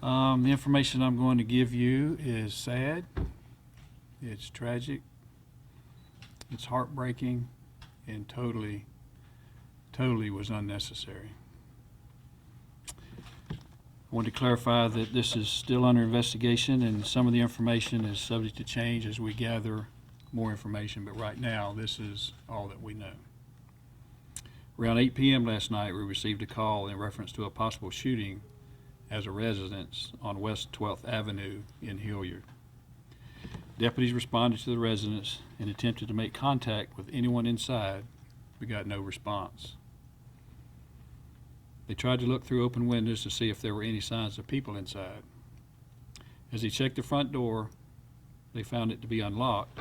The information I'm going to give you is sad, it's tragic, it's heartbreaking, and totally was unnecessary. I want to clarify that this is still under investigation and some of the information is subject to change as we gather more information, but right now this is all that we know. Around 8 p.m. last night, we received a call in reference to a possible shooting as a residence on West 12th Avenue in Hilliard. Deputies responded to the residence and attempted to make contact with anyone inside, but got no response. They tried to look through open windows to see if there were any signs of people inside. As they checked the front door, they found it to be unlocked,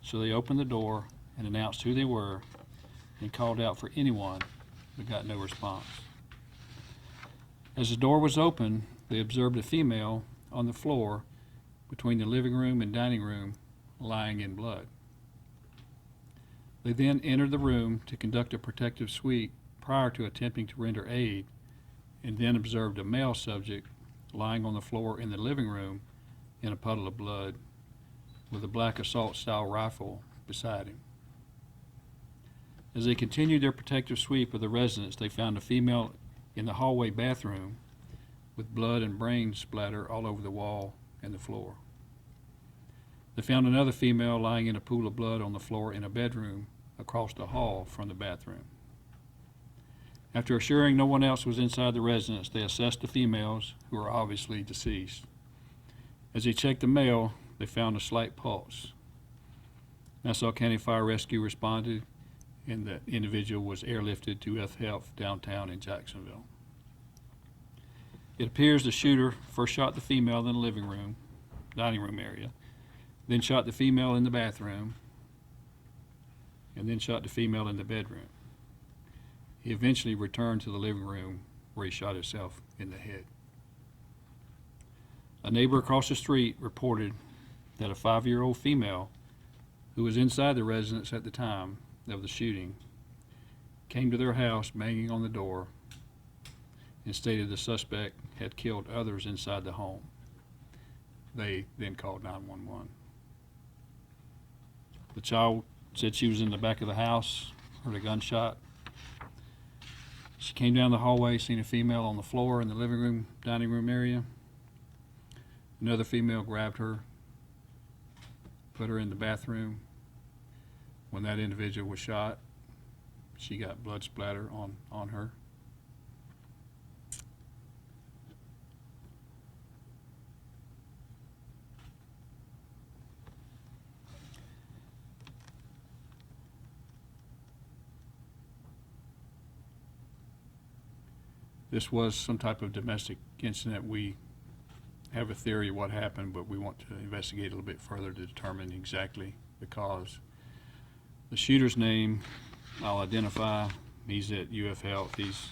so they opened the door and announced who they were and called out for anyone, but got no response. As the door was open, they observed a female on the floor between the living room and dining room, lying in blood. They then entered the room to conduct a protective sweep prior to attempting to render aid, and then observed a male subject lying on the floor in the living room in a puddle of blood with a black assault-style rifle beside him. As they continued their protective sweep of the residence, they found a female in the hallway bathroom with blood and brain splatter all over the wall and the floor. They found another female lying in a pool of blood on the floor in a bedroom across the hall from the bathroom. After assuring no one else was inside the residence, they assessed the females, who were obviously deceased. As they checked the male, they found a slight pulse. Nassau County Fire Rescue responded, and the individual was airlifted to F Health downtown in Jacksonville. It appears the shooter first shot the female in the dining room area, then shot the female in the bathroom, and then shot the female in the bedroom. He eventually returned to the living room where he shot himself in the head. A neighbor across the street reported that a 5-year-old female who was inside the residence at the time of the shooting came to their house banging on the door and stated the suspect had killed others inside the home. They then called 911. The child said she was in the back of the house, heard a gunshot. She came down the hallway, seen a female on the floor in the living room, dining room area. Another female grabbed her, put her in the bathroom. When that individual was shot, she got blood splatter on her. This was some type of domestic incident. We have a theory of what happened, but we want to investigate a little bit further to determine exactly the cause. The shooter's name I'll identify. He's at UF Health. He's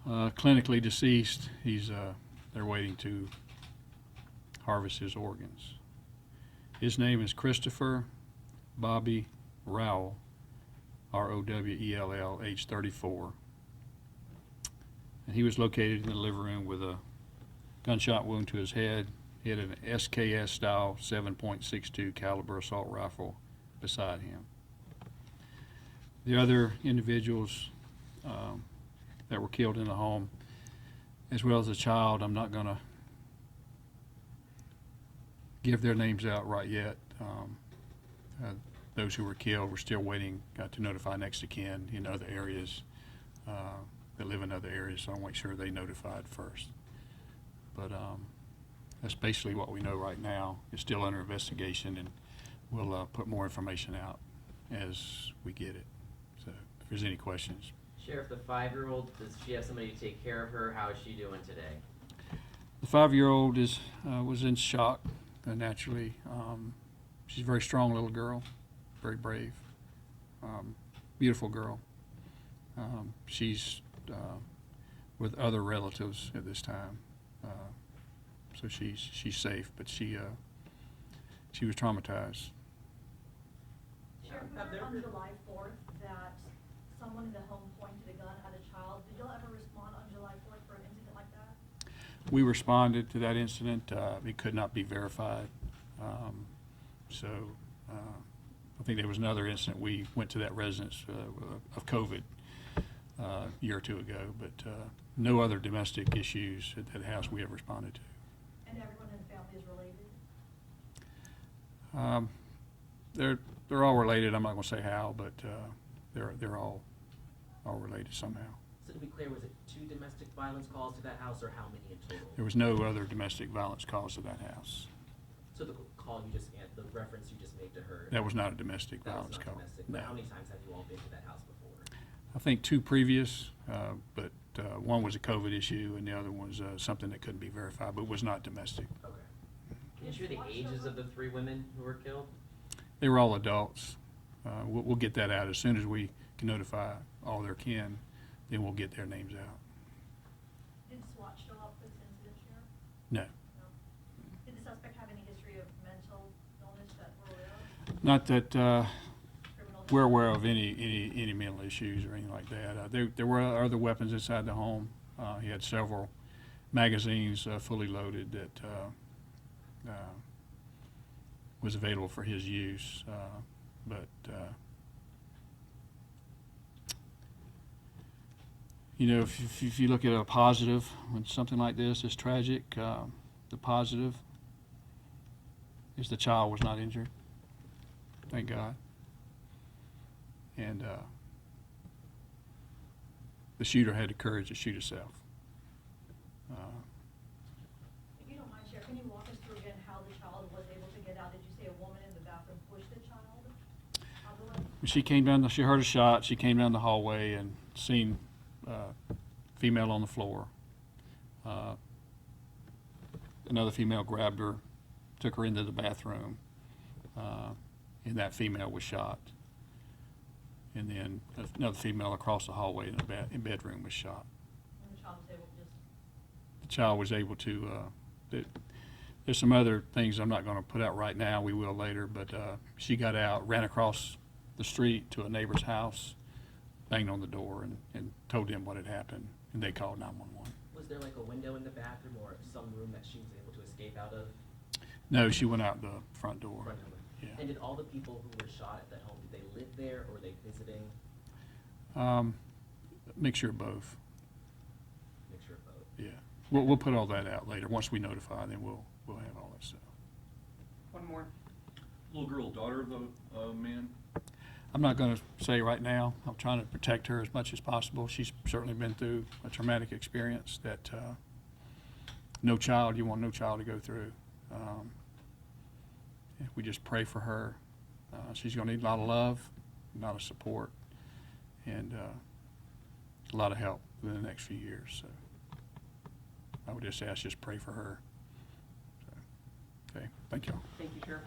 clinically deceased. They're waiting to harvest his organs. His name is Christopher Bobby Rowell, Rowell, age 34. And he was located in the living room with a gunshot wound to his head. He had an SKS style 7.62 caliber assault rifle beside him. The other individuals that were killed in the home, as well as a child, I'm not going to give their names out right yet. Those who were killed, we're still waiting to notify next of kin in other areas that live in other areas, so I'll make sure they notified first. But that's basically what we know right now. It's still under investigation, and we'll put more information out as we get it. So if there's any questions. Sheriff, the 5-year-old, does she have somebody to take care of her? How is she doing today? The 5-year-old was in shock, naturally. She's a very strong little girl, very brave, beautiful girl. She's with other relatives at this time, so she's safe, but she was traumatized. Sheriff, remember on July 4th that someone in the home pointed a gun at a child. Did y'all ever respond on July 4th for an incident like that? We responded to that incident. It could not be verified. So I think there was another incident. We went to that residence of COVID a year or two ago, but no other domestic issues at that house we have responded to. And everyone in the family is related? They're all related. I'm not going to say how, but they're all related somehow. So to be clear, was it 2 domestic violence calls to that house, or how many in total? There was no other domestic violence calls to that house. So the call you just, the reference you just made to her. That was not a domestic That was violence not call. domestic, No. but how many times have you all been to that house before? I think 2 previous, but one was a COVID issue and the other was something that couldn't be verified, but was not domestic. Okay. Can you share the ages of the 3 women who were killed? They were all adults. We'll get that out as soon as we can notify all their kin, then we'll get their names out. Did SWAT show up for this incident, Sheriff? No, No. Did the suspect have any history of mental illness that we're aware of? not that Criminal we're history? aware of any mental issues or anything like that. There were other weapons inside the home. He had several magazines fully loaded that was available for his use, but you know, if you look at a positive when something like this is tragic, the positive is the child was not injured. Thank God. And the shooter had the courage to shoot himself. If you don't mind, Sheriff, can you walk us through again how the child was able to get out? Did you say a woman in the bathroom pushed the child out of the way? She came down. She heard a shot. She came down the hallway and seen female on the floor. Another female grabbed her, took her into the bathroom, and that female was shot. And then another female across the hallway in the bedroom was shot. And the child was able to just, The child was able to. There's some other things I'm not going to put out right now. We will later. But she got out, ran across the street to a neighbor's house, banged on the door, and told them what had happened. And they called 911. Was there like a window in the bathroom or some room that she was able to escape out of? No, she went out the front door. Front door. Yeah. And did all the people who were shot at that home, did they live there or were they visiting? Mixture of both. Mixture of both. Yeah. We'll put all that out later. Once we notify, then we'll have all that stuff. One more. Little girl, daughter of the man? I'm not going to say right now. I'm trying to protect her as much as possible. She's certainly been through a traumatic experience that you want no child to go through. We just pray for her. She's going to need a lot of love, a lot of support, and a lot of help within the next few years. So I would just ask, just pray for her. So, okay, thank you all. Thank you, Sheriff.